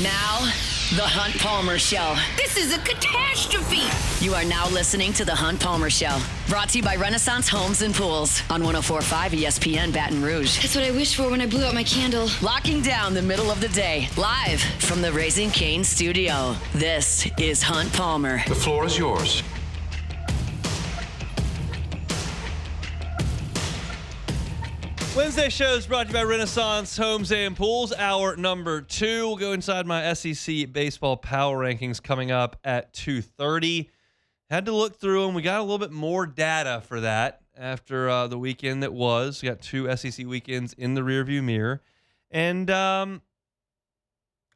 Now, The Hunt Palmer Show. This is a catastrophe. You are now listening to The Hunt Palmer Show. Brought to you by Renaissance Homes and Pools on 104.5 ESPN Baton Rouge. That's what I wished for when I blew out my candle. Locking down the middle of the day. Live from the Raising Cane studio. This is Hunt Palmer. The floor is yours. Wednesday show is brought to you by Renaissance Homes and Pools. Hour number 2. We'll go inside my SEC baseball power rankings coming up at 2:30. Had to look through them. We got a little bit more data for that after the weekend that was. We got 2 SEC weekends in the rearview mirror. And I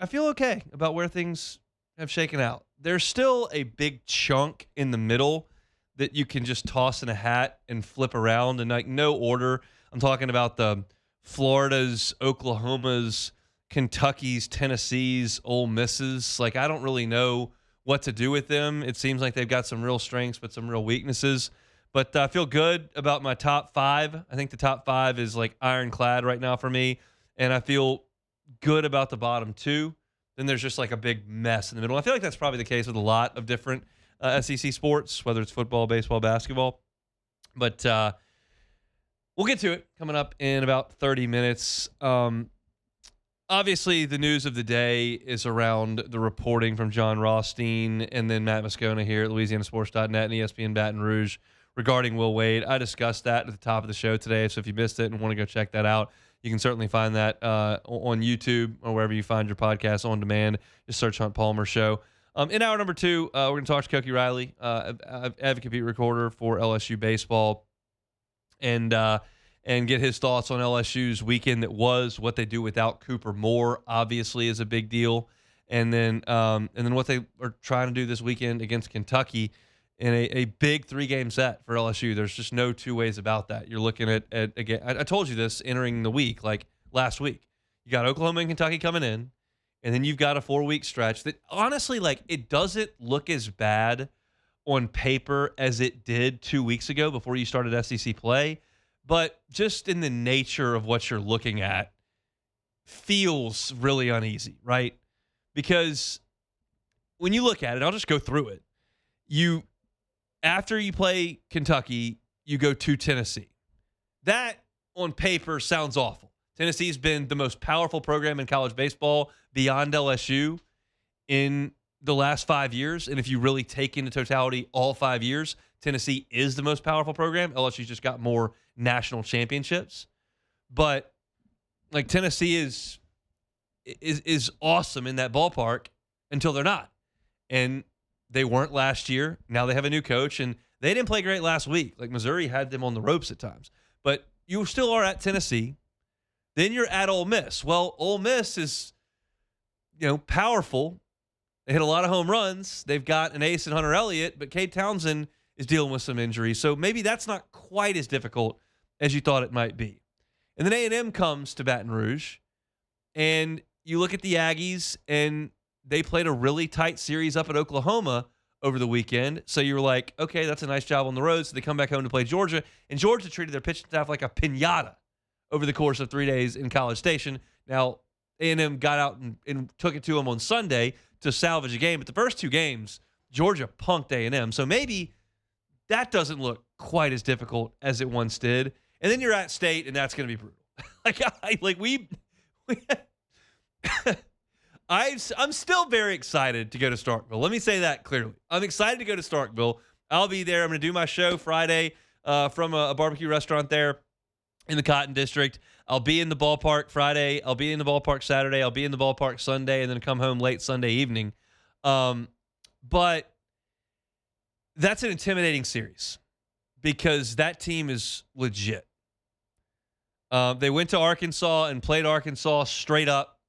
feel okay about where things have shaken out. There's still a big chunk in the middle that you can just toss in a hat and flip around in like no order. I'm talking about the Floridas, Oklahomas, Kentuckys, Tennessees, Ole Misses. Like, I don't really know what to do with them. It seems like they've got some real strengths but some real weaknesses. But I feel good about my top 5. I think the top 5 is like ironclad right now for me. And I feel good about the bottom 2. Then there's just like a big mess in the middle. I feel like that's probably the case with a lot of different SEC sports, whether it's football, baseball, basketball. But we'll get to it coming up in about 30 minutes. Obviously, the news of the day is around the reporting from John Rothstein and then Matt Moscona here at LouisianaSports.net and ESPN Baton Rouge regarding Will Wade. I discussed that at the top of the show today, so if you missed it and want to go check that out, you can certainly find that on YouTube or wherever you find your podcast on demand. Just search Hunt Palmer Show. In hour number 2, we're going to talk to Koki Riley, advocate beat recorder for LSU baseball, and get his thoughts on LSU's weekend that was. What they do without Cooper Moore obviously is a big deal, and then what they are trying to do this weekend against Kentucky in a big 3-game set for LSU. There's just no two ways about that. You're looking at again. I told you this entering the week, like last week. You got Oklahoma and Kentucky coming in, and then you've got a 4-week stretch that honestly, like, it doesn't look as bad on paper as it did 2 weeks ago before you started SEC play. But just in the nature of what you're looking at feels really uneasy, right? Because when you look at it, I'll just go through it. After you play Kentucky, you go to Tennessee. That, on paper, sounds awful. Tennessee's been the most powerful program in college baseball beyond LSU in the last 5 years. And if you really take into totality all 5 years, Tennessee is the most powerful program. LSU's just got more national championships. But like, Tennessee is awesome in that ballpark until they're not. And they weren't last year. Now they have a new coach, and they didn't play great last week. Like, Missouri had them on the ropes at times. But you still are at Tennessee. Then you're at Ole Miss. Well, Ole Miss is, powerful. They hit a lot of home runs. They've got an ace in Hunter Elliott, but Cade Townsend is dealing with some injuries. So maybe that's not quite as difficult as you thought it might be. And then A&M comes to Baton Rouge, and you look at the Aggies, and they played a really tight series up at Oklahoma over the weekend. So you were like, okay, that's a nice job on the road. So they come back home to play Georgia, and Georgia treated their pitching staff like a piñata over the course of 3 days in College Station. Now, A&M got out and took it to them on Sunday to salvage a game. But the first 2 games, Georgia punked A&M. So maybe that doesn't look quite as difficult as it once did. And then you're at State, and that's going to be brutal. I'm still very excited to go to Starkville. Let me say that clearly. I'm excited to go to Starkville. I'll be there. I'm going to do my show Friday from a barbecue restaurant there in the Cotton District. I'll be in the ballpark Friday. I'll be in the ballpark Saturday. I'll be in the ballpark Sunday, and then come home late Sunday evening. But that's an intimidating series because that team is legit. They went to Arkansas and played Arkansas straight up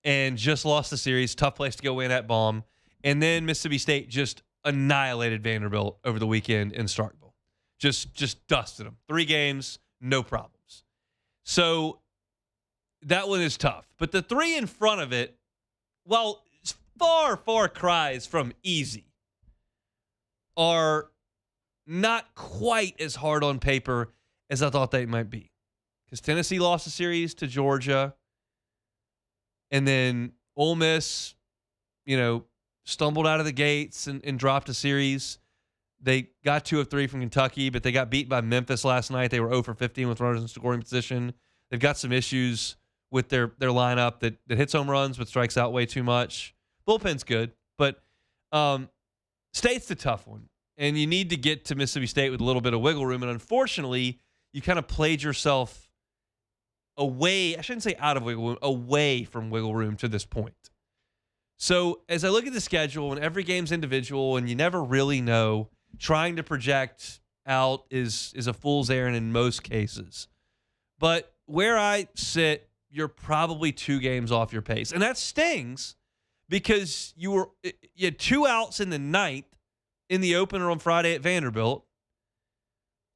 and just lost the series. Tough place to go in at Baum. And then Mississippi State just annihilated Vanderbilt over the weekend in Starkville. Just dusted them. 3 games, no problems. So that one is tough. But the 3 in front of it, while far, far cries from easy, are not quite as hard on paper as I thought they might be. Because Tennessee lost the series to Georgia, and then Ole Miss, stumbled out of the gates and dropped a series. They got 2 of 3 from Kentucky, but they got beat by Memphis last night. They were 0 for 15 with runners in scoring position. They've got some issues with their lineup that hits home runs but strikes out way too much. Bullpen's good, but State's the tough one. And you need to get to Mississippi State with a little bit of wiggle room. And unfortunately, you kind of played yourself away. I shouldn't say out of wiggle room, away from wiggle room to this point. So as I look at the schedule, and every game's individual, and you never really know, trying to project out is a fool's errand in most cases. But where I sit, you're probably 2 games off your pace. And that stings because you had 2 outs in the ninth in the opener on Friday at Vanderbilt,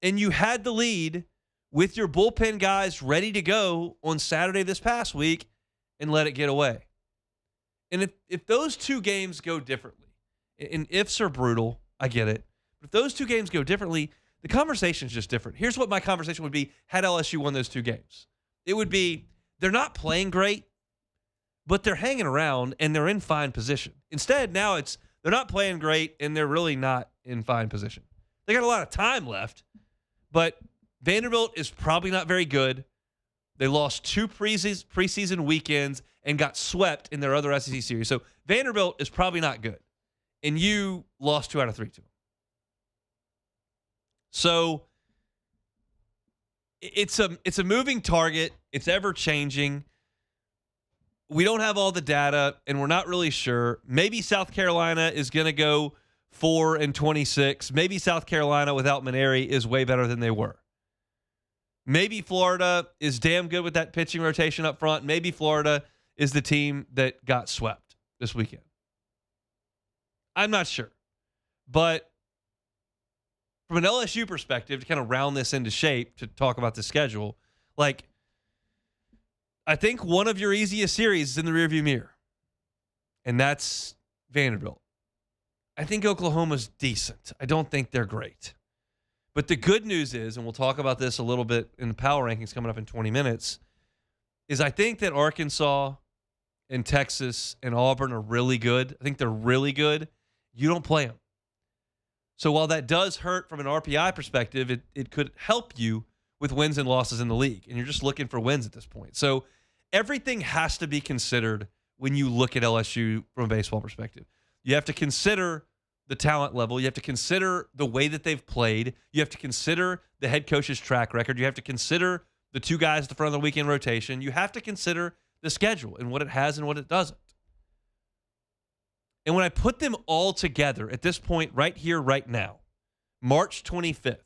and you had the lead with your bullpen guys ready to go on Saturday this past week and let it get away. And if those 2 games go differently, and ifs are brutal, I get it, but if those 2 games go differently, the conversation's just different. Here's what my conversation would be had LSU won those 2 games. It would be, they're not playing great, but they're hanging around and they're in fine position. Instead, now they're not playing great and they're really not in fine position. They got a lot of time left, but Vanderbilt is probably not very good. They lost 2 preseason weekends and got swept in their other SEC series. So Vanderbilt is probably not good. And you lost 2 out of 3 to them. So it's a moving target. It's ever changing. We don't have all the data, and we're not really sure. Maybe South Carolina is going to go 4-26. Maybe South Carolina without Maneri is way better than they were. Maybe Florida is damn good with that pitching rotation up front. Maybe Florida is the team that got swept this weekend. I'm not sure. But from an LSU perspective, to kind of round this into shape, to talk about the schedule, I think one of your easiest series is in the rearview mirror, and that's Vanderbilt. I think Oklahoma's decent. I don't think they're great. But the good news is, and we'll talk about this a little bit in the power rankings coming up in 20 minutes, is I think that Arkansas and Texas and Auburn are really good. I think they're really good. You don't play them. So while that does hurt from an RPI perspective, it could help you with wins and losses in the league. And you're just looking for wins at this point. So everything has to be considered when you look at LSU from a baseball perspective. You have to consider the talent level. You have to consider the way that they've played. You have to consider the head coach's track record. You have to consider the 2 guys at the front of the weekend rotation. You have to consider the schedule and what it has and what it doesn't. And when I put them all together at this point right here, right now, March 25th,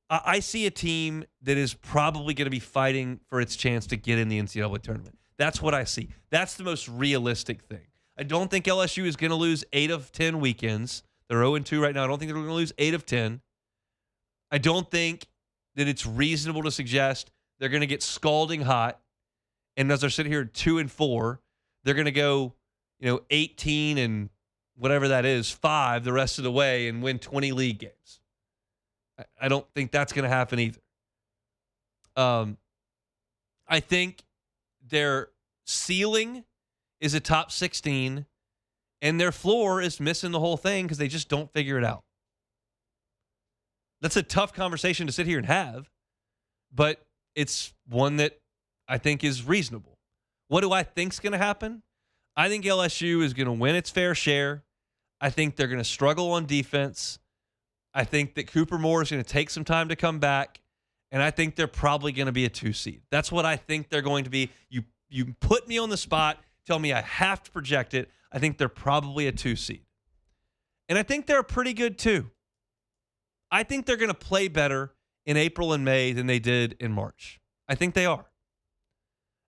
I see a team that is probably going to be fighting for its chance to get in the NCAA tournament. That's what I see. That's the most realistic thing. I don't think LSU is going to lose 8 of 10 weekends. They're 0-2 right now. I don't think they're going to lose 8 of 10. I don't think that it's reasonable to suggest they're going to get scalding hot. And as they're sitting here at 2-4, they're going to go, 18 and whatever that is, 5 the rest of the way and win 20 league games. I don't think that's going to happen either. I think their ceiling is a top 16, and their floor is missing the whole thing because they just don't figure it out. That's a tough conversation to sit here and have, but it's one that I think is reasonable. What do I think's going to happen? I think LSU is going to win its fair share. I think they're going to struggle on defense. I think that Cooper Moore is going to take some time to come back, and I think they're probably going to be a 2 seed. That's what I think they're going to be. You put me on the spot, tell me I have to project it. I think they're probably a 2 seed. And I think they're pretty good too. I think they're going to play better in April and May than they did in March. I think they are.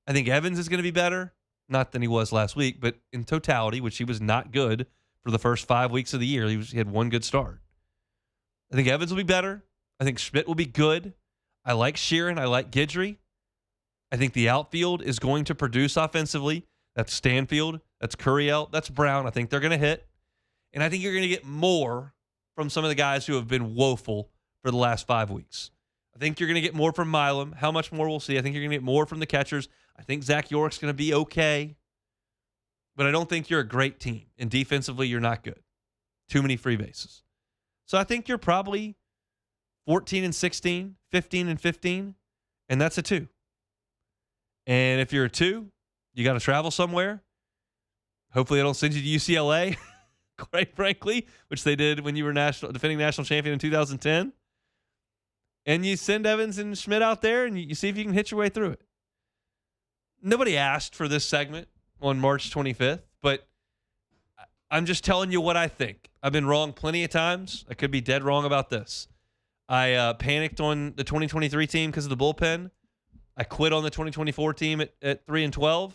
I think Evans is going to be better. Not than he was last week, but in totality, which he was not good for the first 5 weeks of the year. He had one good start. I think Evans will be better. I think Schmidt will be good. I like Sheeran. I like Guidry. I think the outfield is going to produce offensively. That's Stanfield. That's Curiel. That's Brown. I think they're going to hit. And I think you're going to get more from some of the guys who have been woeful for the last 5 weeks. I think you're going to get more from Milam. How much more we'll see. I think you're going to get more from the catchers. I think Zach York's going to be okay. but I don't think you're a great team. And defensively, you're not good. Too many free bases. So I think you're probably 14-16, 15-15, and that's a 2. And if you're a 2, you got to travel somewhere. Hopefully, they don't send you to UCLA, quite frankly, which they did when you were defending national champion in 2010. And you send Evans and Schmidt out there, and you see if you can hit your way through it. Nobody asked for this segment on March 25th, but I'm just telling you what I think. I've been wrong plenty of times. I could be dead wrong about this. I panicked on the 2023 team because of the bullpen. I quit on the 2024 team at 3-12.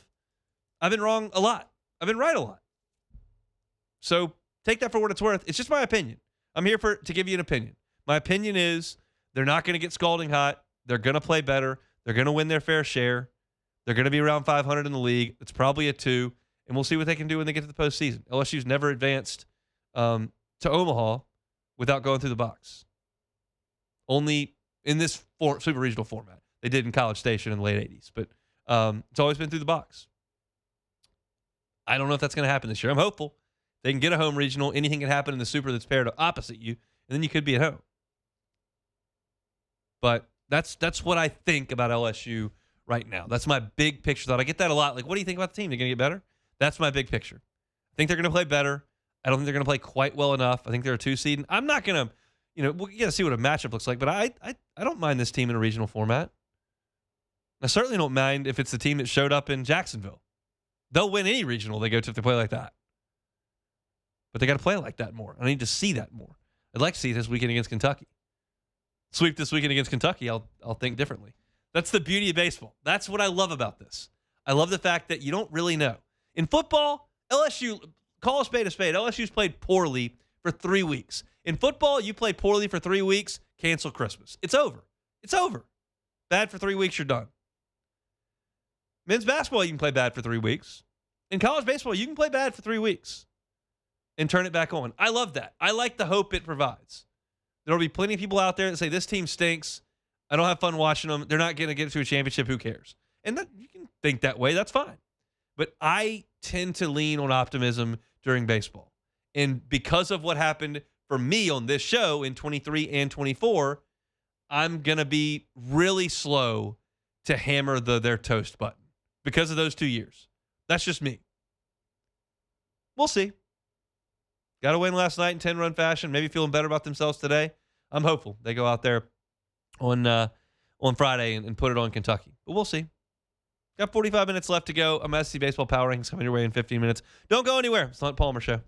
I've been wrong a lot. I've been right a lot. So take that for what it's worth. It's just my opinion. I'm here to give you an opinion. My opinion is they're not going to get scalding hot. They're going to play better. They're going to win their fair share. They're going to be around 500 in the league. It's probably a 2, and we'll see what they can do when they get to the postseason. LSU's never advanced to Omaha without going through the box. Only in this super regional format. They did in College Station in the late 80s, but it's always been through the box. I don't know if that's going to happen this year. I'm hopeful. They can get a home regional. Anything can happen in the super that's paired opposite you, and then you could be at home. But that's what I think about LSU right now. That's my big picture thought. I get that a lot. Like, what do you think about the team? They're going to get better? That's my big picture. I think they're going to play better. I don't think they're going to play quite well enough. I think they're a 2 seed. I'm not going to, we're going to see what a matchup looks like, but I don't mind this team in a regional format. I certainly don't mind if it's the team that showed up in Jacksonville. They'll win any regional they go to if they play like that. But they got to play like that more. I need to see that more. I'd like to see it this weekend against Kentucky. Sweep this weekend against Kentucky, I'll think differently. That's the beauty of baseball. That's what I love about this. I love the fact that you don't really know. In football, LSU, call a spade, LSU's played poorly for 3 weeks. In football, you play poorly for 3 weeks, cancel Christmas. It's over. It's over. Bad for 3 weeks, you're done. Men's basketball, you can play bad for 3 weeks. In college baseball, you can play bad for 3 weeks and turn it back on. I love that. I like the hope it provides. There will be plenty of people out there that say, this team stinks. I don't have fun watching them. They're not going to get to a championship. Who cares? And you can think that way. That's fine. But I tend to lean on optimism during baseball. And because of what happened for me on this show in 23 and 24, I'm going to be really slow to hammer their toast button because of those 2 years. That's just me. We'll see. Got to win last night in 10-run fashion. Maybe feeling better about themselves today. I'm hopeful they go out there on Friday and put it on Kentucky. But we'll see. Got 45 minutes left to go. I'm SC Baseball Power Rankings coming your way in 15 minutes. Don't go anywhere. It's the Hunt Palmer Show.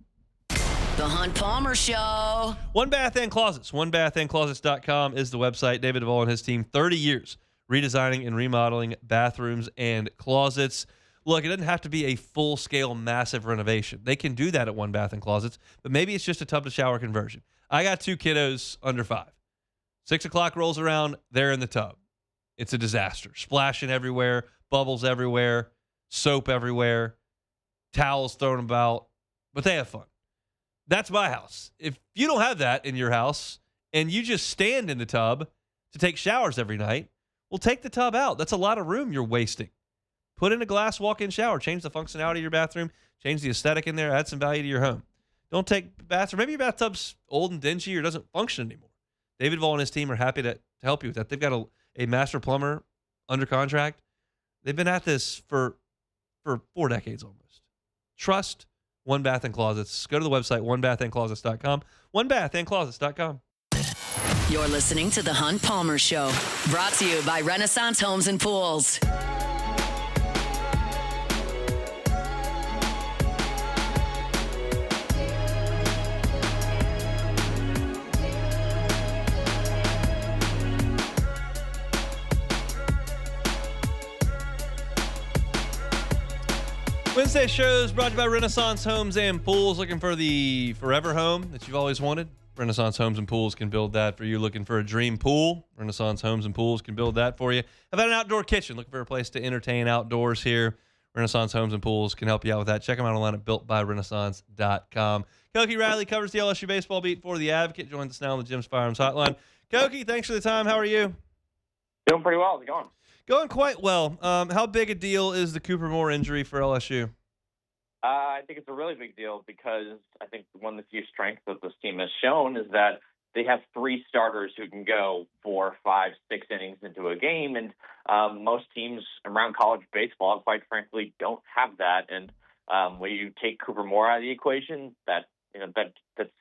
The Hunt Palmer Show. One Bath and Closets. OneBathAndClosets.com is the website. David Duvall and his team, 30 years redesigning and remodeling bathrooms and closets. Look, it doesn't have to be a full-scale, massive renovation. They can do that at One Bath and Closets, but maybe it's just a tub-to-shower conversion. I got 2 kiddos under 5. 6 o'clock rolls around, they're in the tub. It's a disaster. Splashing everywhere, bubbles everywhere, soap everywhere, towels thrown about, but they have fun. That's my house. If you don't have that in your house and you just stand in the tub to take showers every night, well, take the tub out. That's a lot of room you're wasting. Put in a glass walk-in shower. Change the functionality of your bathroom. Change the aesthetic in there. Add some value to your home. Don't take the bathroom. Maybe your bathtub's old and dingy or doesn't function anymore. David Vaughn and his team are happy to help you with that. They've got a master plumber under contract. They've been at this for 4 decades almost. Trust One Bath and Closets. Go to the website, onebathandclosets.com. Onebathandclosets.com. You're listening to The Hunt Palmer Show. Brought to you by Renaissance Homes and Pools. Wednesday shows brought to you by Renaissance Homes and Pools. Looking for the forever home that you've always wanted? Renaissance Homes and Pools can build that for you. Looking for a dream pool? Renaissance Homes and Pools can build that for you. How about an outdoor kitchen? Looking for a place to entertain outdoors here? Renaissance Homes and Pools can help you out with that. Check them out online at builtbyrenaissance.com. Koki Riley covers the LSU baseball beat for The Advocate. Joins us now on the Jim's Firearms Hotline. Koki, thanks for the time. How are you? Doing pretty well. How's it going? Going quite well. How big a deal is the Cooper Moore injury for LSU? I think it's a really big deal because I think one of the few strengths that this team has shown is that they have three starters who can go 4, 5, 6 innings into a game, and most teams around college baseball, quite frankly, don't have that. And when you take Cooper Moore out of the equation, that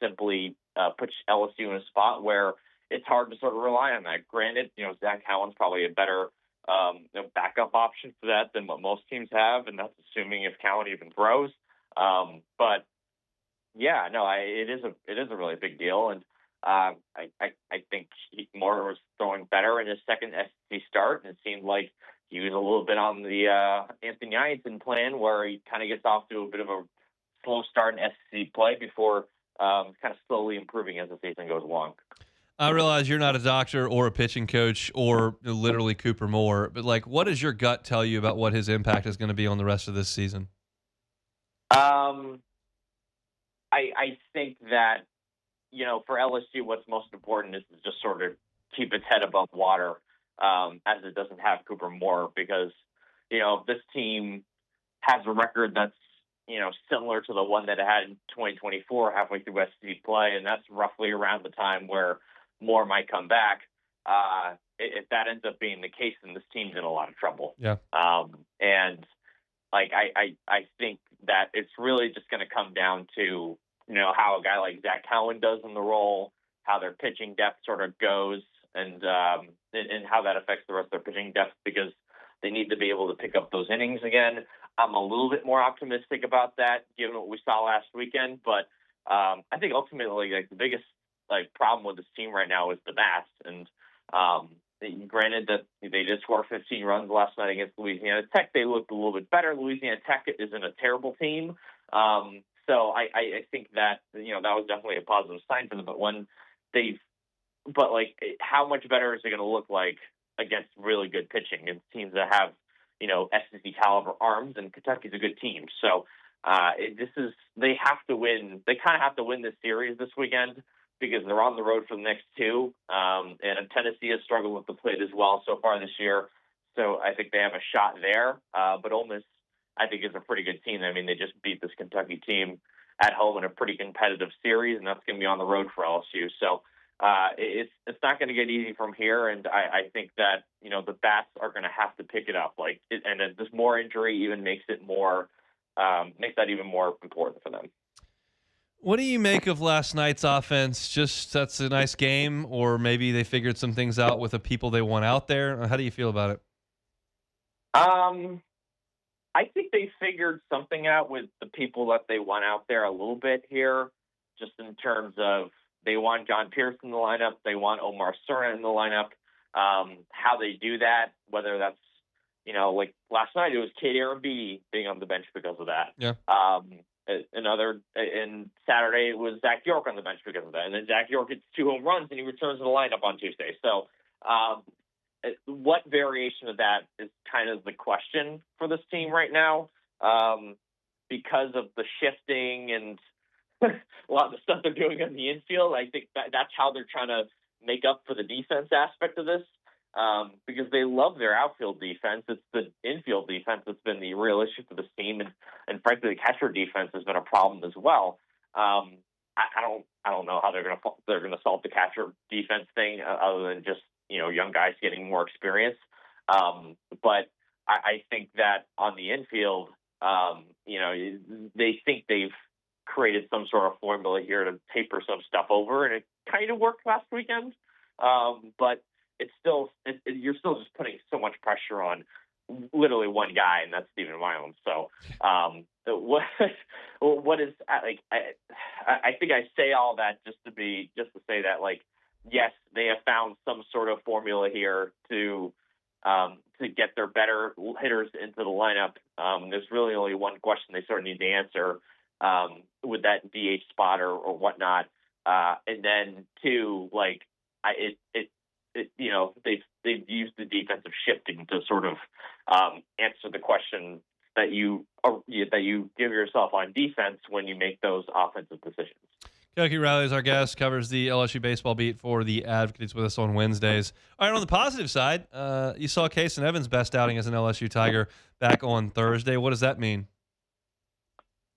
simply puts LSU in a spot where it's hard to sort of rely on that. Granted, Zach Cowan's probably a better backup option for that than what most teams have, and that's assuming if Cowan even throws. But yeah, no, it is a really big deal, and I think Moore was throwing better in his second SEC start, and it seemed like he was a little bit on the Anthony Ianson plan, where he kind of gets off to a bit of a slow start in SEC play before kind of slowly improving as the season goes along. I realize you're not a doctor or a pitching coach or literally Cooper Moore, but what does your gut tell you about what his impact is going to be on the rest of this season? I think that, for LSU, what's most important is to just sort of keep its head above water as it doesn't have Cooper Moore, because, this team has a record that's, similar to the one that it had in 2024 halfway through SEC play, and that's roughly around the time where Moore might come back. If that ends up being the case, then this team's in a lot of trouble. Yeah. And I think that it's really just going to come down to, how a guy like Zach Cowan does in the role, how their pitching depth sort of goes, and how that affects the rest of their pitching depth, because they need to be able to pick up those innings again. I'm a little bit more optimistic about that, given what we saw last weekend. But I think ultimately, the biggest problem with this team right now is the bats. And granted that they did score 15 runs last night against Louisiana Tech, they looked a little bit better. Louisiana Tech isn't a terrible team. So I think that, that was definitely a positive sign for them. But how much better is it going to look like against really good pitching and teams that have, SEC caliber arms, and Kentucky's a good team. So they have to win. They kind of have to win this series this weekend, because they're on the road for the next two. And Tennessee has struggled with the plate as well so far this year. So I think they have a shot there. But Ole Miss, I think, is a pretty good team. I mean, they just beat this Kentucky team at home in a pretty competitive series, and that's going to be on the road for LSU. So it's not going to get easy from here. And I think that, the bats are going to have to pick it up. And this more injury even makes that even more important for them. What do you make of last night's offense? Just that's a nice game, or maybe they figured some things out with the people they want out there? How do you feel about it? I think they figured something out with the people that they want out there a little bit here, just in terms of they want John Pierce in the lineup, they want Omar Cerna in the lineup. How they do that, whether that's, last night it was Kate Arambidi being on the bench because of that. Yeah. And Saturday it was Zach York on the bench because of that. And then Zach York gets 2 home runs and he returns to the lineup on Tuesday. So what variation of that is kind of the question for this team right now, because of the shifting and a lot of the stuff they're doing on the infield. I think that's how they're trying to make up for the defense aspect of this, because they love their outfield defense. It's the infield defense that's been the real issue for this team, and frankly, the catcher defense has been a problem as well. I don't know how they're gonna solve the catcher defense thing other than just young guys getting more experience. But I think that on the infield, they think they've created some sort of formula here to taper some stuff over, and it kind of worked last weekend. But you're still just putting so much pressure on literally one guy, and that's Stephen Milam. So what is I think I say all that just to say that yes, they have found some sort of formula here to get their better hitters into the lineup. There's really only one question they sort of need to answer with that DH spot or whatnot. And then two, they've used the defensive shifting to sort of answer the question that you give yourself on defense when you make those offensive decisions. Koki Riley is our guest, covers the LSU baseball beat for The Advocate. He's with us on Wednesdays. All right, on the positive side, you saw Kason Evans' best outing as an LSU Tiger back on Thursday. What does that mean?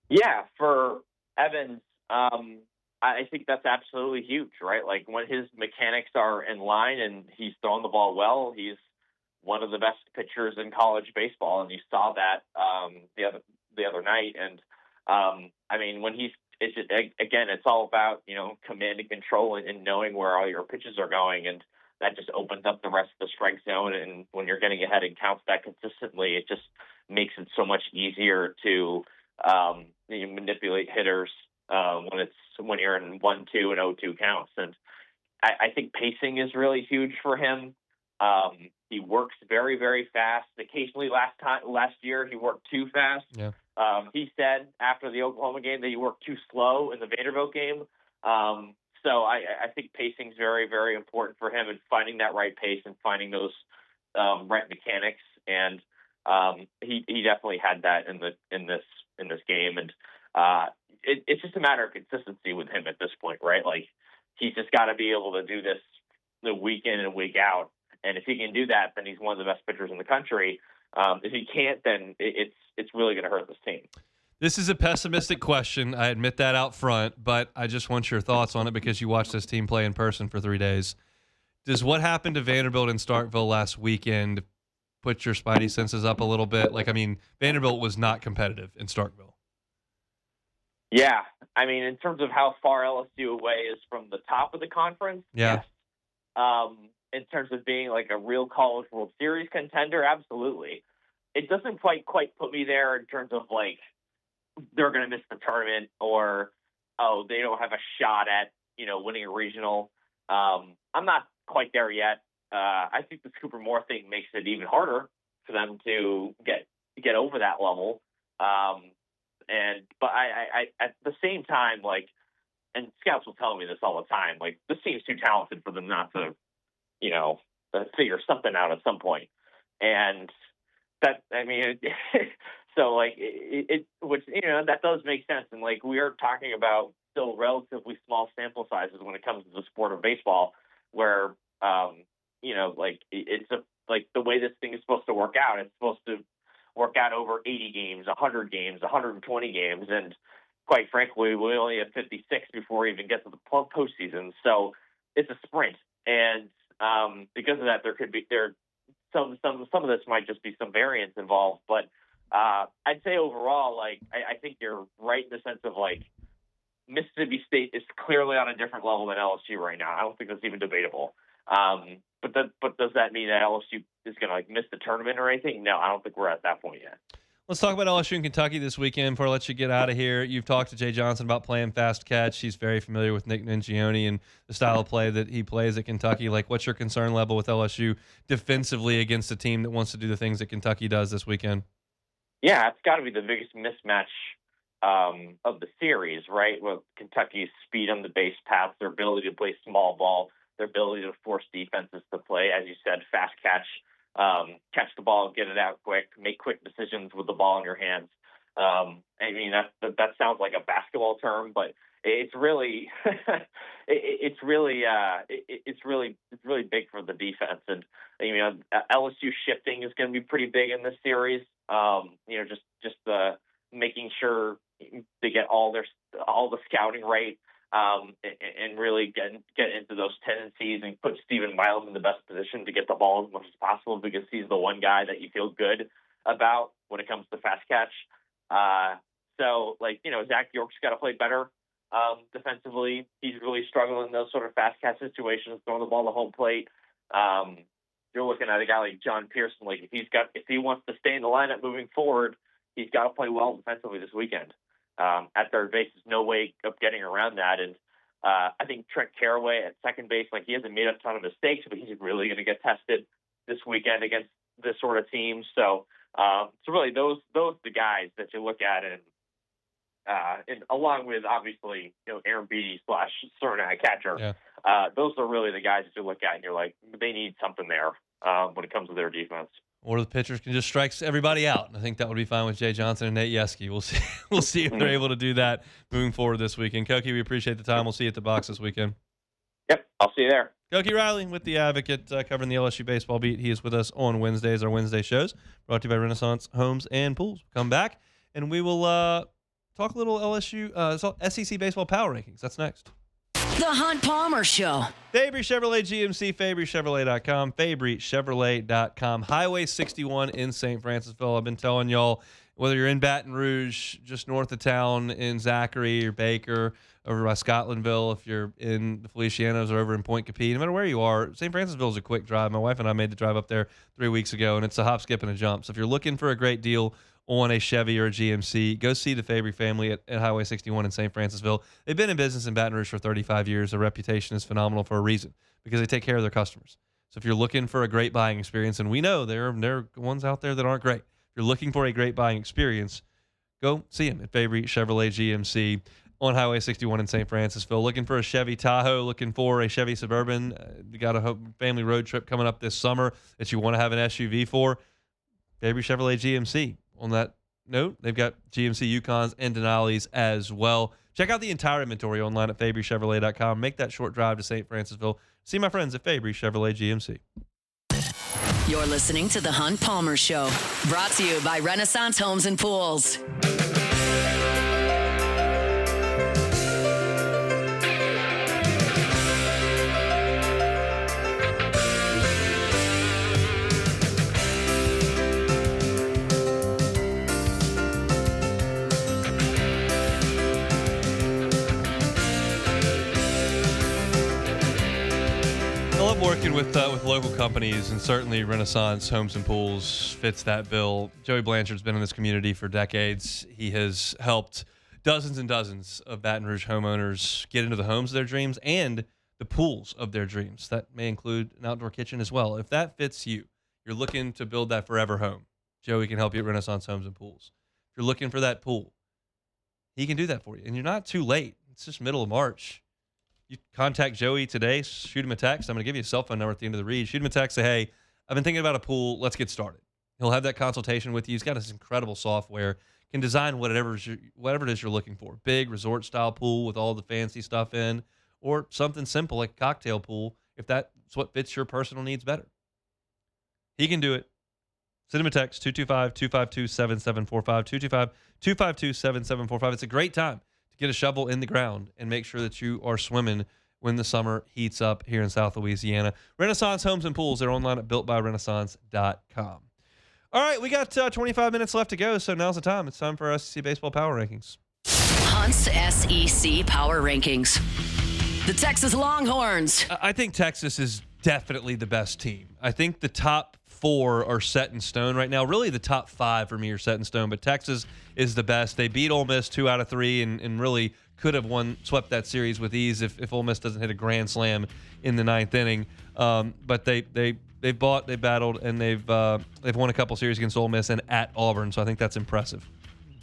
Yeah, for Evans, I think that's absolutely huge, right? Like when his mechanics are in line and he's throwing the ball well, he's one of the best pitchers in college baseball, and you saw that the other night. And I mean, when again, it's all about command and control and knowing where all your pitches are going, and that just opens up the rest of the strike zone. And when you're getting ahead and counts that consistently, it just makes it so much easier to manipulate hitters when you're in 1-2 and 0-2 counts. And I think pacing is really huge for him. He works very, very fast. Occasionally, last year, he worked too fast. Yeah. He said after the Oklahoma game that he worked too slow in the Vanderbilt game. So I think pacing is very, very important for him, and finding that right pace and finding those right mechanics. And he definitely had that in this game. And it's just a matter of consistency with him at this point, right? Like he's just got to be able to do this the week in and week out. And if he can do that, then he's one of the best pitchers in the country. If he can't, then it's really going to hurt this team. This is a pessimistic question. I admit that out front, but I just want your thoughts on it because you watched this team play in person for 3 days. Does what happened to Vanderbilt and Starkville last weekend put your spidey senses up a little bit? Like, I mean, Vanderbilt was not competitive in Starkville. Yeah. I mean, in terms of how far LSU away is from the top of the conference, yeah. Yes. In terms of being like a real College World Series contender, absolutely. It doesn't quite put me there in terms of like they're going to miss the tournament or, they don't have a shot at, winning a regional. I'm not quite there yet. I think the Cooper Moore thing makes it even harder for them to get over that level. But I at the same time, like, and scouts will tell me this all the time, like this team's too talented for them not to, figure something out at some point. And that, I mean, so like which, that does make sense. And like, we are talking about still relatively small sample sizes when it comes to the sport of baseball, where, like like the way this thing is supposed to work out, it's supposed to work out over 80 games, 100 games, 120 games. And quite frankly, we only have 56 before we even get to the postseason. So it's a sprint. And because of that, some of this might just be some variance involved. But I'd say overall, like, I think you're right in the sense of like Mississippi State is clearly on a different level than LSU right now. I don't think that's even debatable. But does that mean that LSU is going to like miss the tournament or anything? No, I don't think we're at that point yet. Let's talk about LSU and Kentucky this weekend before I let you get out of here. You've talked to Jay Johnson about playing fast catch. He's very familiar with Nick Mingione and the style of play that he plays at Kentucky. Like, what's your concern level with LSU defensively against a team that wants to do the things that Kentucky does this weekend? Yeah, it's got to be the biggest mismatch of the series, right? With Kentucky's speed on the base paths, their ability to play small ball, their ability to force defenses to play, as you said, fast catch. Catch the ball, get it out quick, make quick decisions with the ball in your hands. I mean, that sounds like a basketball term, but it's really, it's really big for the defense. And LSU shifting is going to be pretty big in this series. Just making sure they get all the scouting right. And really get into those tendencies and put Stephen Milam in the best position to get the ball as much as possible, because he's the one guy that you feel good about when it comes to fast catch. So, Zach York's got to play better defensively. He's really struggling in those sort of fast catch situations, throwing the ball to home plate. You're looking at a guy like John Pearson. Like, if he wants to stay in the lineup moving forward, he's got to play well defensively this weekend. At third base, there's no way of getting around that. And I think Trent Caraway at second base, like, he hasn't made a ton of mistakes, but he's really going to get tested this weekend against this sort of team. So really those the guys that you look at, and along with obviously Aaron Beattie / Cernak catcher. Yeah. Those are really the guys that you look at and you're like, they need something there when it comes to their defense. Or the pitchers can just strike everybody out. I think that would be fine with Jay Johnson and Nate Yeski. We'll see. We'll see if they're able to do that moving forward this weekend. Koki, we appreciate the time. We'll see you at the box this weekend. Yep, I'll see you there. Koki Riley with The Advocate, covering the LSU baseball beat. He is with us on Wednesdays, our Wednesday shows, brought to you by Renaissance Homes and Pools. We'll come back, and we will talk a little LSU, SEC baseball power rankings. That's next. The Hunt Palmer Show. Fabry Chevrolet GMC, FabryChevrolet.com, FabryChevrolet.com. Highway 61 in St. Francisville. I've been telling y'all, whether you're in Baton Rouge, just north of town in Zachary or Baker, over by Scotlandville, if you're in the Felicianos or over in Point Capee, no matter where you are, St. Francisville is a quick drive. My wife and I made the drive up there 3 weeks ago, and it's a hop, skip, and a jump. So if you're looking for a great deal on a Chevy or a GMC, go see the Fabry family at Highway 61 in St. Francisville. They've been in business in Baton Rouge for 35 years. Their reputation is phenomenal for a reason, because they take care of their customers. So if you're looking for a great buying experience, and we know there are ones out there that aren't great. If you're looking for a great buying experience, go see them at Fabry Chevrolet GMC on Highway 61 in St. Francisville. Looking for a Chevy Tahoe, looking for a Chevy Suburban. You got a family road trip coming up this summer that you want to have an SUV for, Fabry Chevrolet GMC. On that note, they've got GMC Yukons and Denali's as well. Check out the entire inventory online at FabryChevrolet.com. Make that short drive to St. Francisville. See my friends at Fabry Chevrolet GMC. You're listening to The Hunt Palmer Show, brought to you by Renaissance Homes and Pools. Working with local companies, and certainly Renaissance Homes and Pools fits that bill. Joey Blanchard's been in this community for decades. He has helped dozens and dozens of Baton Rouge homeowners get into the homes of their dreams and the pools of their dreams. That may include an outdoor kitchen as well. If that fits you, you're looking to build that forever home, Joey can help you at Renaissance Homes and Pools. If you're looking for that pool, he can do that for you. And you're not too late. It's just middle of March. You contact Joey today, shoot him a text. I'm going to give you a cell phone number at the end of the read. Shoot him a text, say, hey, I've been thinking about a pool. Let's get started. He'll have that consultation with you. He's got this incredible software, can design whatever it is you're looking for. Big resort-style pool with all the fancy stuff in, or something simple like a cocktail pool, if that's what fits your personal needs better. He can do it. Send him a text, 225-252-7745, 225-252-7745. It's a great time to get a shovel in the ground and make sure that you are swimming when the summer heats up here in South Louisiana. Renaissance Homes and Pools, they're online at builtbyrenaissance.com. All right, we got 25 minutes left to go, so now's the time. It's time for our SEC Baseball Power Rankings. Hunt's SEC Power Rankings. The Texas Longhorns. I think Texas is definitely the best team. I think the top four are set in stone right now. Really, the top five for me are set in stone, but Texas is the best. They beat Ole Miss 2 out of 3 and really could have swept that series with ease if Ole Miss doesn't hit a grand slam in the 9th inning. But they battled, and they've won a couple series against Ole Miss and at Auburn, so I think that's impressive.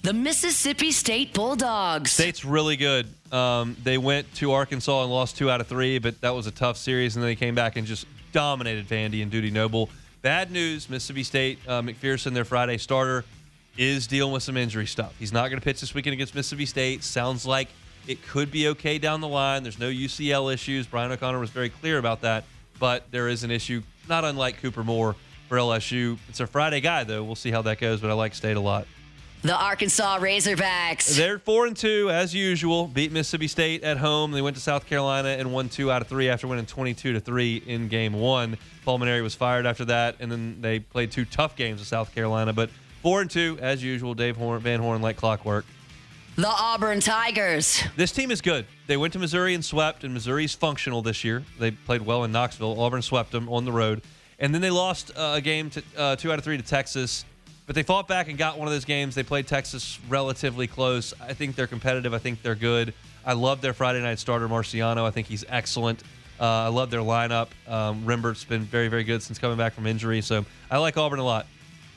The Mississippi State Bulldogs. State's really good. They went to Arkansas and lost 2 out of 3, but that was a tough series, and then they came back and just dominated Vandy and Duty Noble. Bad news, Mississippi State, McPherson, their Friday starter, is dealing with some injury stuff. He's not going to pitch this weekend against Mississippi State. Sounds like it could be okay down the line. There's no UCL issues. Brian O'Connor was very clear about that, but there is an issue, not unlike Cooper Moore for LSU. It's a Friday guy, though. We'll see how that goes, but I like State a lot. The Arkansas Razorbacks. They're 4-2 as usual. Beat Mississippi State at home. They went to South Carolina and won 2 out of 3 after winning 22-3 in Game 1. Paul Maneri was fired after that, and then they played 2 tough games with South Carolina. But 4-2 as usual. Dave Van Horn like clockwork. The Auburn Tigers. This team is good. They went to Missouri and swept, and Missouri's functional this year. They played well in Knoxville. Auburn swept them on the road, and then they lost a game to 2 out of 3 to Texas. But they fought back and got one of those games. They played Texas relatively close. I think they're competitive. I think they're good. I love their Friday night starter, Marciano. I think he's excellent. I love their lineup. Rimbert's been very, very good since coming back from injury. So I like Auburn a lot.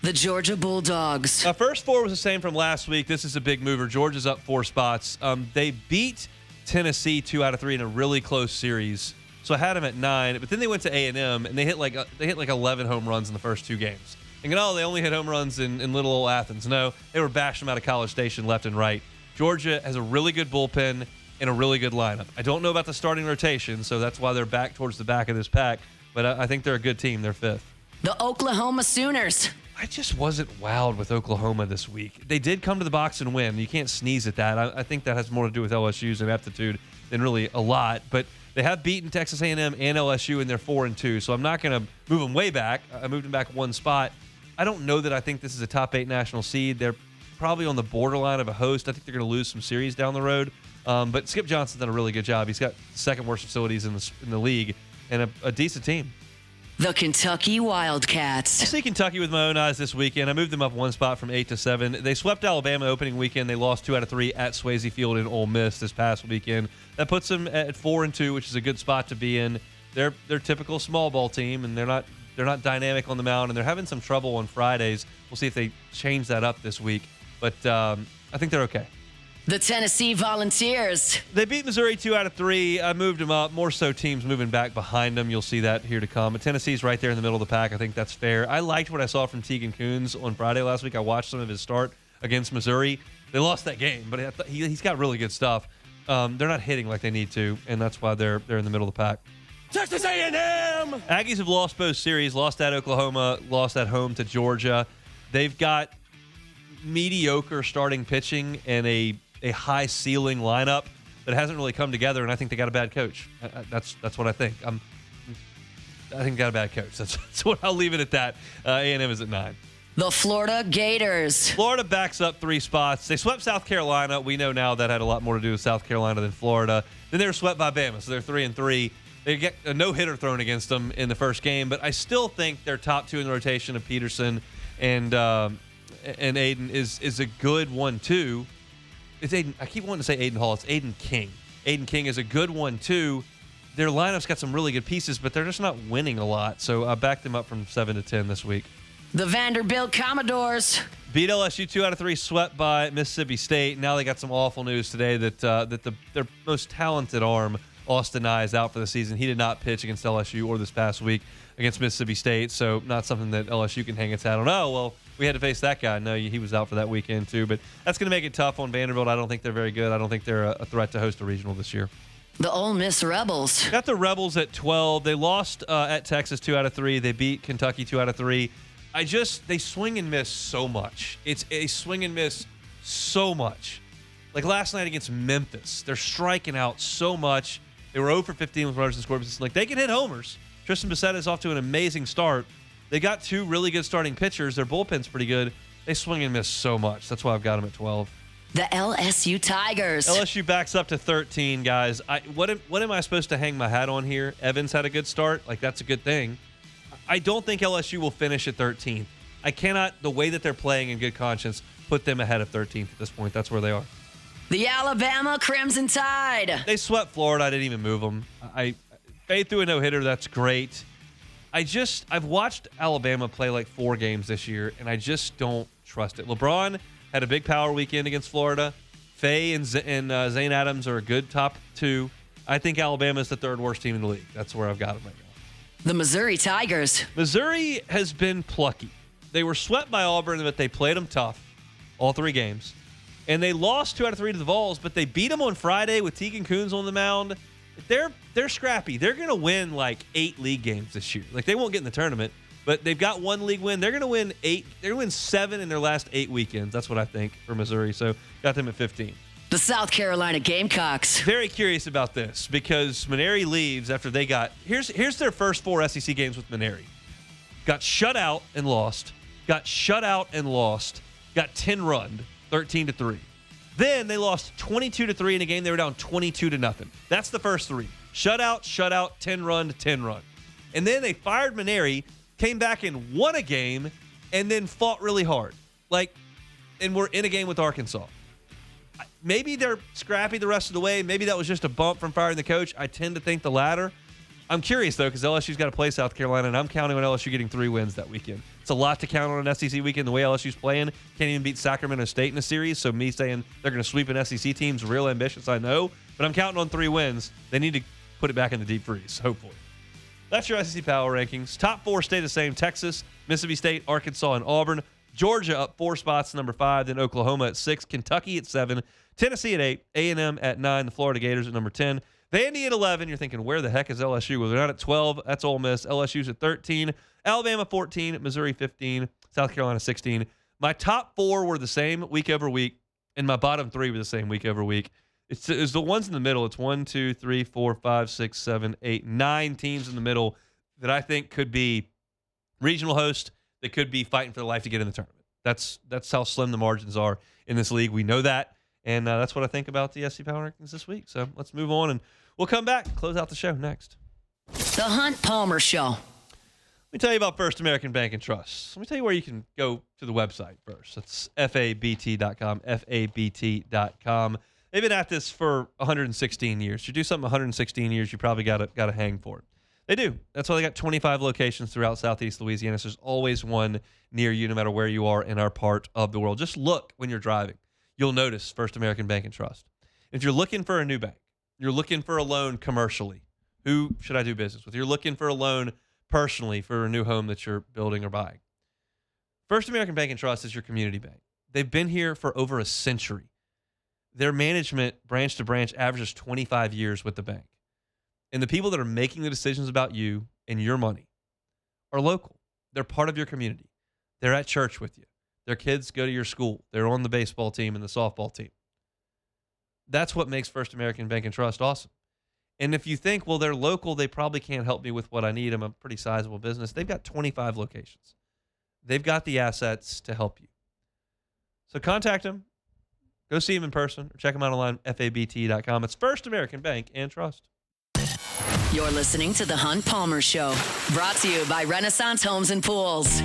The Georgia Bulldogs. First 4 was the same from last week. This is a big mover. Georgia's up 4 spots. They beat Tennessee 2 out of 3 in a really close series. So I had them at 9. But then they went to A&M, and they hit like 11 home runs in the first 2 games. And they only hit home runs in little old Athens. No, they were bashing them out of College Station left and right. Georgia has a really good bullpen and a really good lineup. I don't know about the starting rotation, so that's why they're back towards the back of this pack. But I think they're a good team. They're 5th. The Oklahoma Sooners. I just wasn't wowed with Oklahoma this week. They did come to the box and win. You can't sneeze at that. I think that has more to do with LSU's ineptitude than really a lot. But they have beaten Texas A&M and LSU, and they're 4-2. So I'm not going to move them way back. I moved them back one spot. I don't know that I think this is a top 8 national seed. They're probably on the borderline of a host. I think they're going to lose some series down the road. But Skip Johnson's done a really good job. He's got second worst facilities in the league and a decent team. The Kentucky Wildcats. I see Kentucky with my own eyes this weekend. I moved them up one spot from 8 to 7. They swept Alabama opening weekend. They lost 2 out of 3 at Swayze Field in Ole Miss this past weekend. That puts them at 4-2, which is a good spot to be in. They're typical small ball team, and they're not dynamic on the mound, and they're having some trouble on Fridays. We'll see if they change that up this week, but I think they're okay. The Tennessee Volunteers. They beat Missouri 2 out of 3. I moved them up. More so teams moving back behind them. You'll see that here to come. But Tennessee's right there in the middle of the pack. I think that's fair. I liked what I saw from Tegan Kuhns on Friday last week. I watched some of his start against Missouri. They lost that game, but he's got really good stuff. They're not hitting like they need to, and that's why they're in the middle of the pack. Texas A&M! Aggies have lost both series. Lost at Oklahoma. Lost at home to Georgia. They've got mediocre starting pitching and a high ceiling lineup that hasn't really come together, and I think they got a bad coach. That's what I think. I think they got a bad coach. That's what I'll leave it at that. A&M is at 9. The Florida Gators. Florida backs up 3 spots. They swept South Carolina. We know now that had a lot more to do with South Carolina than Florida. Then they were swept by Bama, so they're 3-3. They get a no-hitter thrown against them in the first game, but I still think their top 2 in the rotation of Peterson and Aiden is a good 1-2. It's Aiden. I keep wanting to say Aiden Hall. It's Aiden King. Aiden King is a good 1-2. Their lineup's got some really good pieces, but they're just not winning a lot. So I backed them up from 7 to 10 this week. The Vanderbilt Commodores. Beat LSU 2 out of 3, swept by Mississippi State. Now they got some awful news today that their most talented arm, Austin Nye, is out for the season. He did not pitch against LSU or this past week against Mississippi State, so not something that LSU can hang its hat on. Oh, well, we had to face that guy. No, he was out for that weekend too, but that's going to make it tough on Vanderbilt. I don't think they're very good. I don't think they're a threat to host a regional this year. The Ole Miss Rebels. Got the Rebels at 12. They lost at Texas 2 out of 3. They beat Kentucky 2 out of 3. They swing and miss so much. It's a swing and miss so much. Like last night against Memphis, they're striking out so much. They were 0 for 15 with runners in scoring position. Like they can hit homers. Tristan Bissett is off to an amazing start. They got 2 really good starting pitchers. Their bullpen's pretty good. They swing and miss so much. That's why I've got them at 12. The LSU Tigers. LSU backs up to 13, guys. What am I supposed to hang my hat on here? Evans had a good start. Like, that's a good thing. I don't think LSU will finish at 13th. I cannot, the way that they're playing in good conscience, put them ahead of 13th at this point. That's where they are. The Alabama Crimson Tide. They swept Florida. I didn't even move them. They threw a no-hitter. That's great. I've watched Alabama play like 4 games this year, and I just don't trust it. LeBron had a big power weekend against Florida. Faye and Zane Adams are a good top 2. I think Alabama is the 3rd worst team in the league. That's where I've got them right now. The Missouri Tigers. Missouri has been plucky. They were swept by Auburn, but they played them tough all 3 games. And they lost 2 out of 3 to the Vols, but they beat them on Friday with Tegan Kuhns on the mound. They're scrappy. They're going to win like 8 league games this year. Like they won't get in the tournament, but they've got 1 league win. They're going to win 8. They're going to win 7 in their last 8 weekends. That's what I think for Missouri. So got them at 15. The South Carolina Gamecocks. Very curious about this because Maneri leaves after they got here's their first 4 SEC games with Maneri. Got shut out and lost. Got shut out and lost. Got 10-run, 13-3. Then they lost 22-3 in a game they were down 22-0. That's the first 3. Shutout, 10-run, 10-run. And then they fired Maneri, came back and won a game, and then fought really hard. And we're in a game with Arkansas. Maybe they're scrappy the rest of the way. Maybe that was just a bump from firing the coach. I tend to think the latter. I'm curious, though, because LSU's got to play South Carolina, and I'm counting on LSU getting 3 wins that weekend. It's a lot to count on an SEC weekend. The way LSU's playing, can't even beat Sacramento State in a series, so me saying they're going to sweep an SEC team's real ambitious, I know. But I'm counting on 3 wins. They need to put it back in the deep freeze, hopefully. That's your SEC Power Rankings. Top 4 stay the same. Texas, Mississippi State, Arkansas, and Auburn. Georgia up 4 spots, number 5. Then Oklahoma at 6. Kentucky at 7. Tennessee at 8. A&M at 9. The Florida Gators at number 10. Vandy at 11. You're thinking, where the heck is LSU? Well, they're not at 12. That's Ole Miss. LSU's at 13. Alabama 14. Missouri 15. South Carolina 16. My top 4 were the same week over week, and my bottom 3 were the same week over week. It's the ones in the middle. It's 1, 2, 3, 4, 5, 6, 7, 8, 9 teams in the middle that I think could be regional hosts that could be fighting for their life to get in the tournament. That's how slim the margins are in this league. We know that, and that's what I think about the SC Power Rankings this week. So let's move on, and we'll come back and close out the show next. The Hunt Palmer Show. Let me tell you about First American Bank and Trust. Let me tell you where you can go to the website first. That's FABT.com, FABT.com. They've been at this for 116 years. You do something 116 years, you probably got to hang for it. They do. That's why they got 25 locations throughout Southeast Louisiana. So there's always one near you, no matter where you are in our part of the world. Just look when you're driving. You'll notice First American Bank and Trust. If you're looking for a new bank, you're looking for a loan commercially, who should I do business with? You're looking for a loan personally for a new home that you're building or buying. First American Bank and Trust is your community bank. They've been here for over a century. Their management, branch to branch, averages 25 years with the bank. And the people that are making the decisions about you and your money are local. They're part of your community. They're at church with you. Their kids go to your school. They're on the baseball team and the softball team. That's what makes First American Bank and Trust awesome. And if you think, well, they're local, they probably can't help me with what I need. I'm a pretty sizable business. They've got 25 locations. They've got the assets to help you. So contact them. Go see them in person or check them out online, FABT.com. It's First American Bank and Trust. You're listening to The Hunt Palmer Show, brought to you by Renaissance Homes and Pools.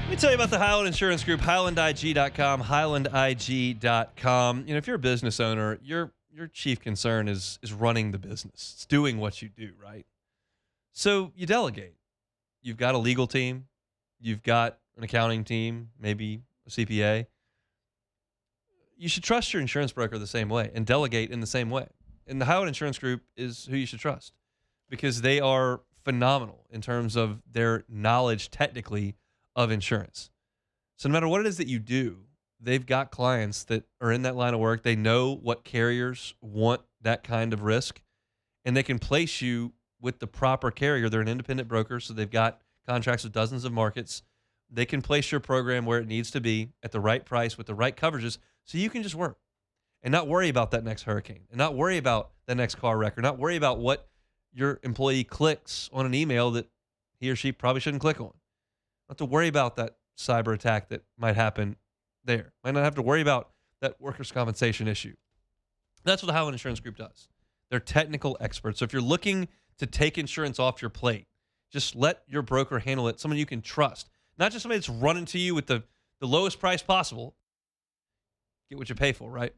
Let me tell you about the Highland Insurance Group, HighlandIG.com, HighlandIG.com. You know, if you're a business owner, your chief concern is running the business. It's doing what you do, right? So you delegate. You've got a legal team. You've got an accounting team, maybe a CPA. You should trust your insurance broker the same way and delegate in the same way. And the Highland Insurance Group is who you should trust because they are phenomenal in terms of their knowledge technically of insurance. So no matter what it is that you do, they've got clients that are in that line of work. They know what carriers want that kind of risk, and they can place you with the proper carrier. They're an independent broker, so they've got contracts with dozens of markets. They can place your program where it needs to be at the right price with the right coverages so you can just work and not worry about that next hurricane and not worry about the next car wreck or not worry about what your employee clicks on an email that he or she probably shouldn't click on. Not to worry about that cyber attack that might happen there. Might not have to worry about that workers' compensation issue. That's what the Highland Insurance Group does. They're technical experts. So if you're looking to take insurance off your plate, just let your broker handle it. Someone you can trust. Not just somebody that's running to you with the lowest price possible. Get what you pay for, right?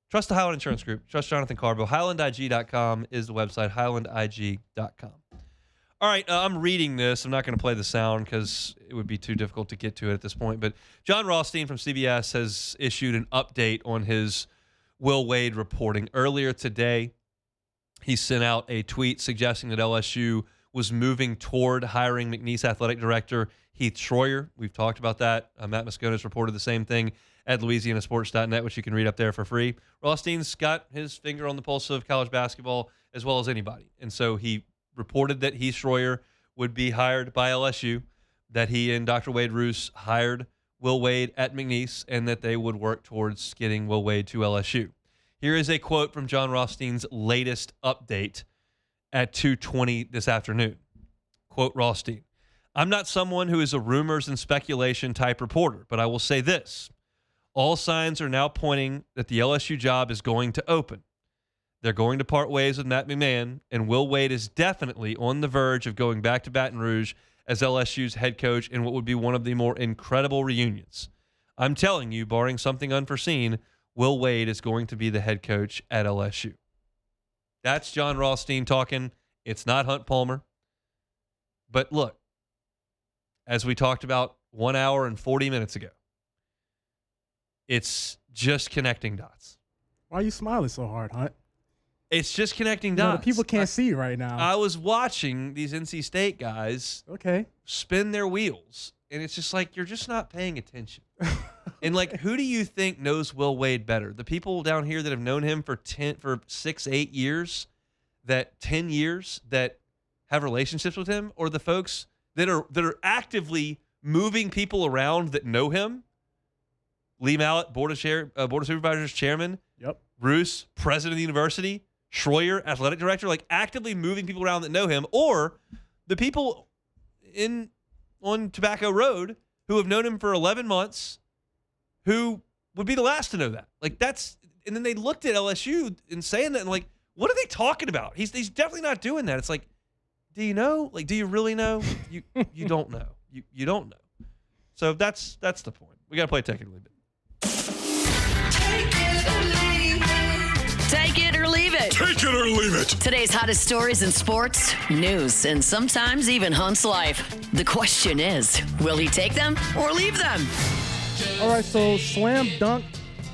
Trust the Highland Insurance Group. Trust Jonathan Carbo. HighlandIG.com is the website. HighlandIG.com. All right, I'm reading this. I'm not going to play the sound because it would be too difficult to get to it at this point. But John Rothstein from CBS has issued an update on his Will Wade reporting. Earlier today, he sent out a tweet suggesting that LSU was moving toward hiring McNeese athletic director Heath Schroyer. We've talked about that. Matt Moscona's reported the same thing at LouisianaSports.net, which you can read up there for free. Rothstein's got his finger on the pulse of college basketball as well as anybody. And so he reported that Heath Schroyer would be hired by LSU, that he and Dr. Wade Roos hired Will Wade at McNeese, and that they would work towards getting Will Wade to LSU. Here is a quote from John Rothstein's latest update at 2:20 this afternoon. Quote Rothstein, "I'm not someone who is a rumors and speculation type reporter, but I will say this. All signs are now pointing that the LSU job is going to open. They're going to part ways with Matt McMahon, and Will Wade is definitely on the verge of going back to Baton Rouge as LSU's head coach in what would be one of the more incredible reunions. I'm telling you, barring something unforeseen, Will Wade is going to be the head coach at LSU." That's John Rothstein talking. It's not Hunt Palmer. But look, as we talked about 1 hour and 40 minutes ago, it's just connecting dots. Why are you smiling so hard, Hunt? It's just connecting No, dots. the people can't see right now. I was watching these NC State guys spin their wheels, and it's just like you're just not paying attention. And like, who do you think knows Will Wade better? The people down here that have known him for 6, 8 years, 10 years, that have relationships with him, or the folks that are actively moving people around that know him? Lee Mallett, Board of Supervisors chairman. Yep. Roos, president of the university. Schroyer, athletic director, like actively moving people around that know him, or the people on Tobacco Road who have known him for 11 months, who would be the last to know that. Like and then they looked at LSU and saying that, and like, what are they talking about? He's definitely not doing that. It's like, do you know? Like, do you really know? You don't know. You don't know. So that's the point. We got to play Take It or Leave It. Take it or leave it. Take it or leave it. Today's hottest stories in sports, news, and sometimes even Hunt's life. The question is, will he take them or leave them? All right, so slam dunk,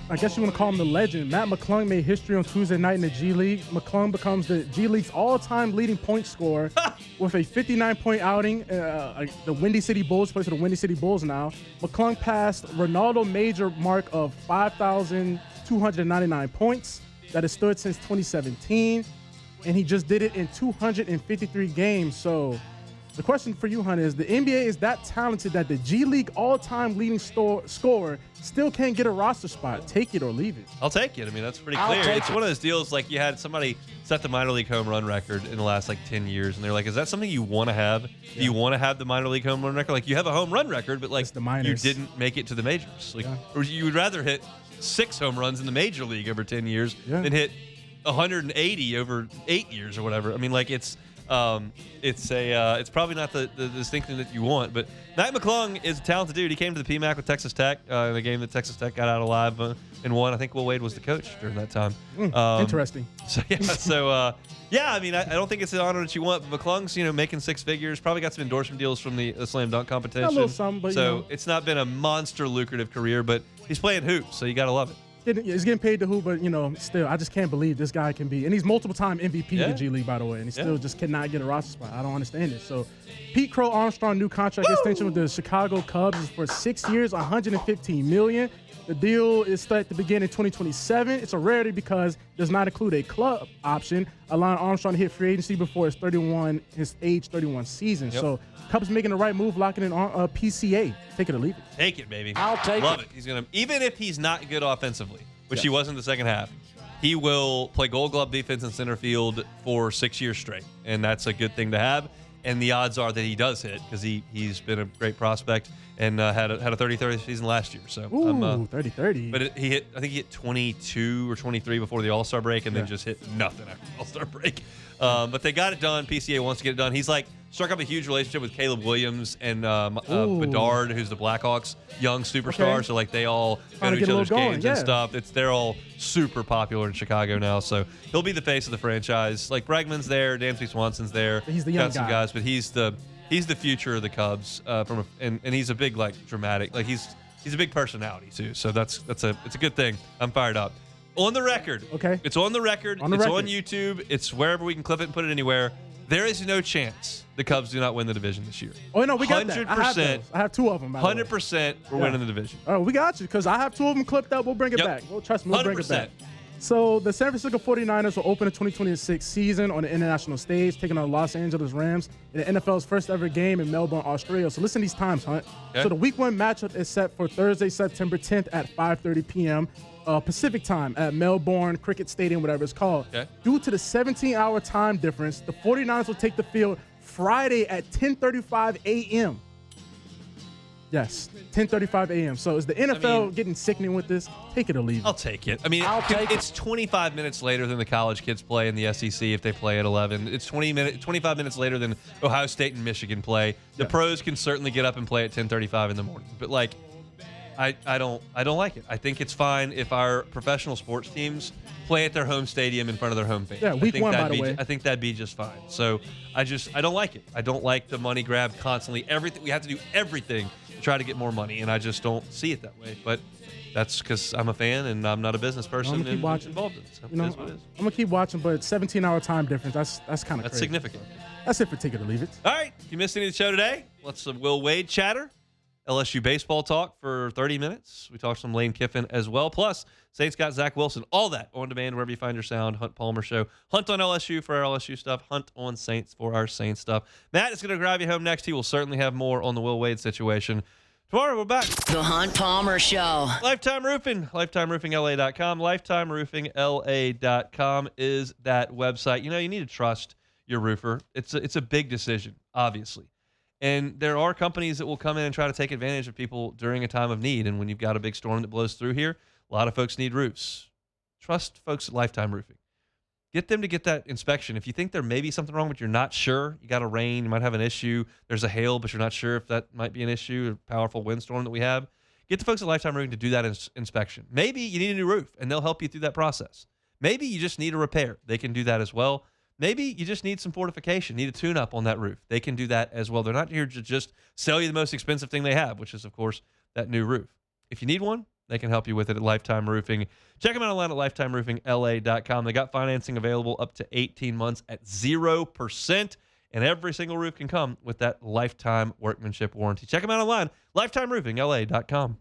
I guess you want to call him the legend. Matt McClung made history on Tuesday night in the G League. McClung becomes the G League's all-time leading point scorer with a 59-point outing. The Windy City Bulls plays for the Windy City Bulls now. McClung passed Ronaldo Major mark of 5,299 points that has stood since 2017, and he just did it in 253 games. So the question for you, Hunt, is the NBA is that talented that the G League all-time leading scorer still can't get a roster spot. Take it or leave it. I'll take it. I mean, that's pretty clear. It's one of those deals like you had somebody set the minor league home run record in the last 10 years, and they're like, is that something you want to have? Yeah. Do you want to have the minor league home run record? Like, you have a home run record, but like you didn't make it to the majors. Like, or you would rather hit 6 home runs in the major league over 10 years than hit 180 over 8 years or whatever. I mean, like, it's probably not the distinction that you want, but Matt McClung is a talented dude. He came to the PMAC with Texas Tech in the game that Texas Tech got out alive and won. I think Will Wade was the coach during that time. Interesting. I mean, I don't think it's an honor that you want, but McClung's making 6 figures. Probably got some endorsement deals from the slam dunk competition. A little some, but it's not been a monster lucrative career, but he's playing hoops, so you got to love it. He's getting paid to hoop, but still, I just can't believe this guy can be. And he's multiple-time MVP in the G League, by the way, and he still just cannot get a roster spot. I don't understand it. So, Pete Crow Armstrong new contract extension with the Chicago Cubs is for 6 years, $115 million. The deal is set to begin in 2027. It's a rarity because it does not include a club option, allowing Armstrong to hit free agency before his age 31 season. Yep. So, Cubs making the right move, locking in PCA. Take it or leave it. Take it, baby. I'll take Love it. He's gonna, even if he's not good offensively, which he was in the second half, he will play Gold Glove defense in center field for 6 years straight, and that's a good thing to have. And the odds are that he does hit because he's been a great prospect and had a 30-30 season last year. So 30-30. But I think he hit 22 or 23 before the All-Star break, and then just hit nothing after the All-Star break. But they got it done. PCA wants to get it done. He's struck up a huge relationship with Caleb Williams and Bedard, who's the Blackhawks' young superstar. Okay. So they all go to each other's games and stuff. They're all super popular in Chicago now. So he'll be the face of the franchise. Like Bregman's there, Dansby Swanson's there. He's the young got some guys, but he's the future of the Cubs. And he's a big dramatic. He's a big personality too. So it's a good thing. I'm fired up. On the record. Okay. It's on the record. On YouTube. It's wherever we can clip it and put it anywhere. There is no chance the Cubs do not win the division this year. Oh, no, we got 100%. That. I have 2 of them. 100% we're winning the division. Oh, we got you because I have 2 of them clipped up. We'll bring it back. Trust me, we'll bring it back. So the San Francisco 49ers will open the 2026 season on the international stage, taking on the Los Angeles Rams in the NFL's first ever game in Melbourne, Australia. So listen to these times, Hunt. Okay. So the Week 1 matchup is set for Thursday, September 10th at 5:30 p.m. Pacific time at Melbourne Cricket Stadium, whatever it's called. Okay. Due to the 17-hour time difference, the 49ers will take the field Friday at 10:35 a.m. Yes, 10:35 a.m. So is the NFL getting sickening with this? Take it or leave it. I'll take it. I mean, it's 25 minutes later than the college kids play in the SEC if they play at 11. It's 25 minutes later than Ohio State and Michigan play. The pros can certainly get up and play at 10:35 in the morning. But I don't like it. I think it's fine if our professional sports teams play at their home stadium in front of their home fans. Yeah, week 1, by the way. I think that'd be just fine. So I don't like it. I don't like the money grab constantly. We have to do everything to try to get more money, and I just don't see it that way. But That's because I'm a fan and I'm not a business person I'm gonna keep watching. involved in it. So You know, it is what it is. I'm gonna keep watching, but 17-hour time difference. That's kind of That's crazy. significant. That's it for Take It or Leave It. All right. If you missed any of the show today, let's Will Wade chatter. LSU baseball talk for 30 minutes. We talked some Lane Kiffin as well. Plus, Saints got Zach Wilson. All that on demand wherever you find your sound. Hunt Palmer Show. Hunt on LSU for our LSU stuff. Hunt on Saints for our Saints stuff. Matt is going to drive you home next. He will certainly have more on the Will Wade situation. Tomorrow, we're back. The Hunt Palmer Show. Lifetime Roofing. LifetimeRoofingLA.com. LifetimeRoofingLA.com is that website. You know, you need to trust your roofer. It's a big decision, obviously. And there are companies that will come in and try to take advantage of people during a time of need. And when you've got a big storm that blows through here, a lot of folks need roofs. Trust folks at Lifetime Roofing. Get them to get that inspection. If you think there may be something wrong, but you're not sure, you got a rain, you might have an issue, there's a hail, but you're not sure if that might be an issue, a powerful windstorm that we have, get the folks at Lifetime Roofing to do that inspection. Maybe you need a new roof, and they'll help you through that process. Maybe you just need a repair. They can do that as well. Maybe you just need some fortification, need a tune-up on that roof. They can do that as well. They're not here to just sell you the most expensive thing they have, which is, of course, that new roof. If you need one, they can help you with it at Lifetime Roofing. Check them out online at lifetimeroofingla.com. They got financing available up to 18 months at 0%, and every single roof can come with that lifetime workmanship warranty. Check them out online, lifetimeroofingla.com.